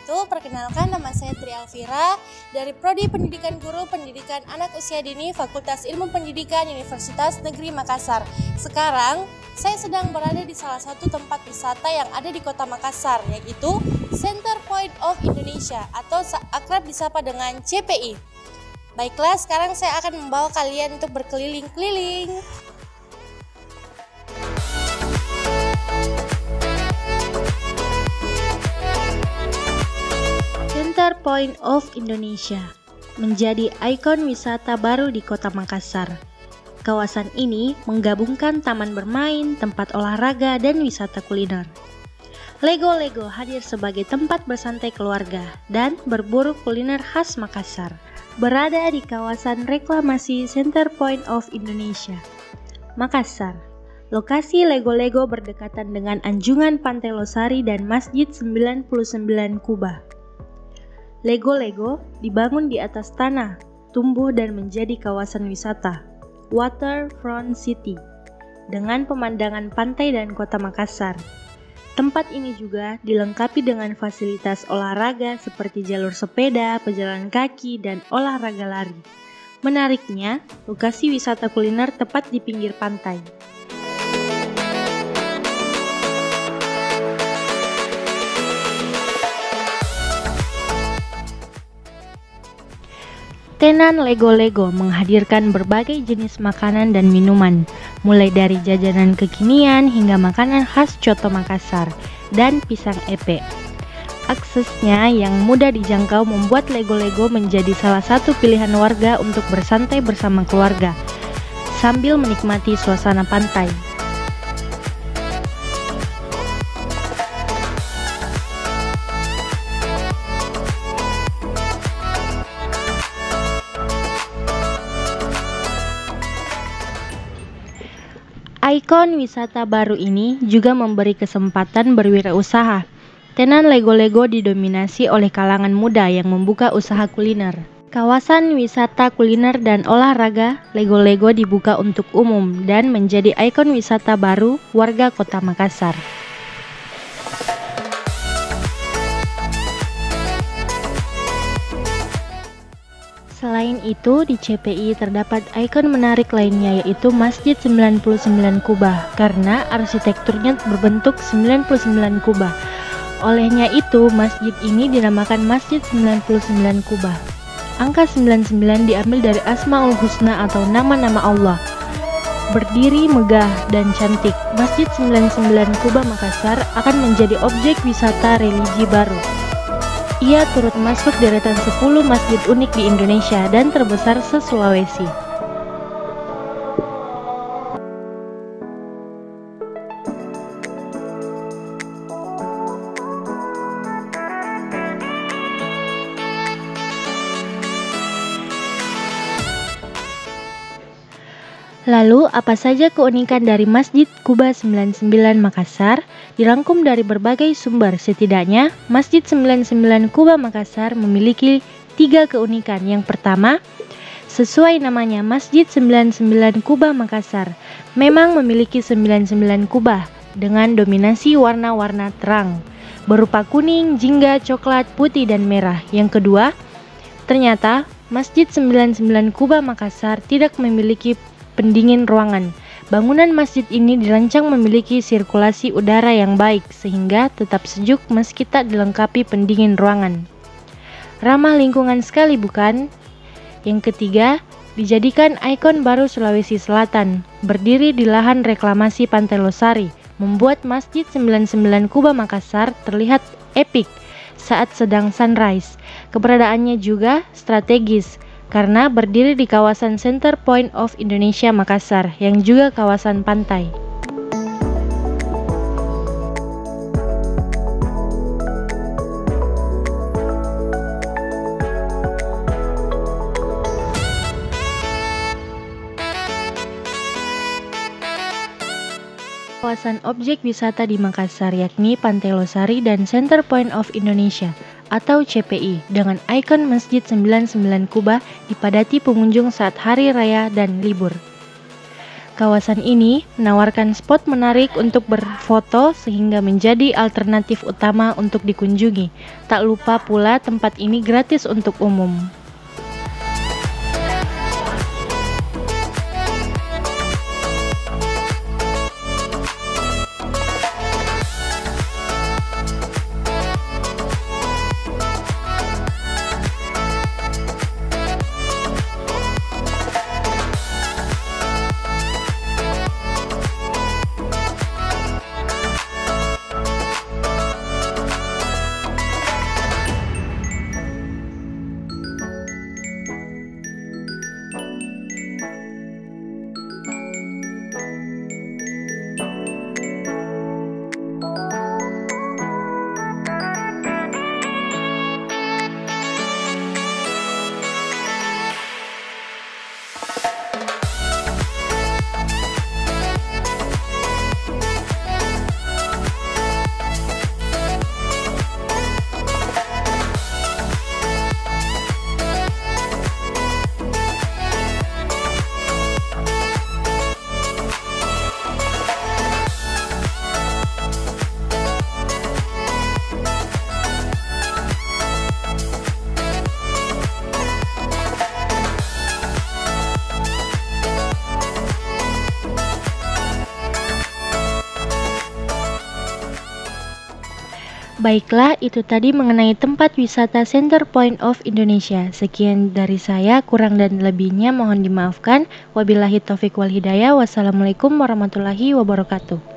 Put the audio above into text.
wabarakatuh. Perkenalkan, nama saya Tri Alvira dari Prodi Pendidikan Guru Pendidikan Anak Usia Dini Fakultas Ilmu Pendidikan Universitas Negeri Makassar. Sekarang saya sedang berada di salah satu tempat wisata yang ada di Kota Makassar, yaitu Center Point of Indonesia atau akrab disapa dengan CPI. Baiklah, sekarang saya akan membawa kalian untuk berkeliling-keliling. Center Point of Indonesia menjadi ikon wisata baru di Kota Makassar. Kawasan ini menggabungkan taman bermain, tempat olahraga, dan wisata kuliner. Lego hadir sebagai tempat bersantai keluarga dan berburu kuliner khas Makassar. Berada di kawasan reklamasi Center Point of Indonesia, Makassar. Lokasi Lego berdekatan dengan anjungan Pantai Losari dan Masjid 99 Kubah. Lego dibangun di atas tanah, tumbuh dan menjadi kawasan wisata, Waterfront City, dengan pemandangan pantai dan kota Makassar. Tempat ini juga dilengkapi dengan fasilitas olahraga seperti jalur sepeda, pejalan kaki, dan olahraga lari. Menariknya, lokasi wisata kuliner tepat di pinggir pantai. Tenan Lego menghadirkan berbagai jenis makanan dan minuman, mulai dari jajanan kekinian hingga makanan khas coto Makassar dan pisang epe. Aksesnya yang mudah dijangkau membuat Lego menjadi salah satu pilihan warga untuk bersantai bersama keluarga, sambil menikmati suasana pantai. Ikon wisata baru ini juga memberi kesempatan berwirausaha. Tenan Lego didominasi oleh kalangan muda yang membuka usaha kuliner. Kawasan wisata kuliner dan olahraga Lego dibuka untuk umum dan menjadi ikon wisata baru warga Kota Makassar. Selain itu, di CPI terdapat ikon menarik lainnya yaitu Masjid 99 Kubah karena arsitekturnya berbentuk 99 kubah. Olehnya itu, masjid ini dinamakan Masjid 99 Kubah. Angka 99 diambil dari Asmaul Husna atau nama-nama Allah. Berdiri megah dan cantik, Masjid 99 Kubah Makassar akan menjadi objek wisata religi baru. Ia turut masuk deretan 10 masjid unik di Indonesia dan terbesar se-Sulawesi. Lalu, apa saja keunikan dari Masjid Kubah 99 Makassar? Dirangkum dari berbagai sumber, setidaknya Masjid 99 Kubah Makassar memiliki 3 keunikan. Yang pertama, sesuai namanya Masjid 99 Kubah Makassar, memang memiliki 99 kubah dengan dominasi warna-warna terang, berupa kuning, jingga, coklat, putih, dan merah. Yang kedua, ternyata Masjid 99 Kubah Makassar tidak memiliki pendingin ruangan. Bangunan masjid ini dirancang memiliki sirkulasi udara yang baik sehingga tetap sejuk meski tak dilengkapi pendingin ruangan. Ramah lingkungan sekali, bukan? Yang ketiga, dijadikan ikon baru Sulawesi Selatan, berdiri di lahan reklamasi Pantai Losari, membuat Masjid 99 Kubah Makassar terlihat epik saat sedang sunrise. Keberadaannya juga strategis karena berdiri di kawasan Center Point of Indonesia Makassar yang juga kawasan pantai. Kawasan objek wisata di Makassar yakni Pantai Losari dan Center Point of Indonesia atau CPI dengan ikon Masjid 99 Kubah dipadati pengunjung saat hari raya dan libur. Kawasan ini menawarkan spot menarik untuk berfoto sehingga menjadi alternatif utama untuk dikunjungi. Tak lupa pula tempat ini gratis untuk umum. Baiklah, itu tadi mengenai tempat wisata Center Point of Indonesia. Sekian dari saya, kurang dan lebihnya mohon dimaafkan. Wabillahi taufiq wal hidayah. Wassalamualaikum warahmatullahi wabarakatuh.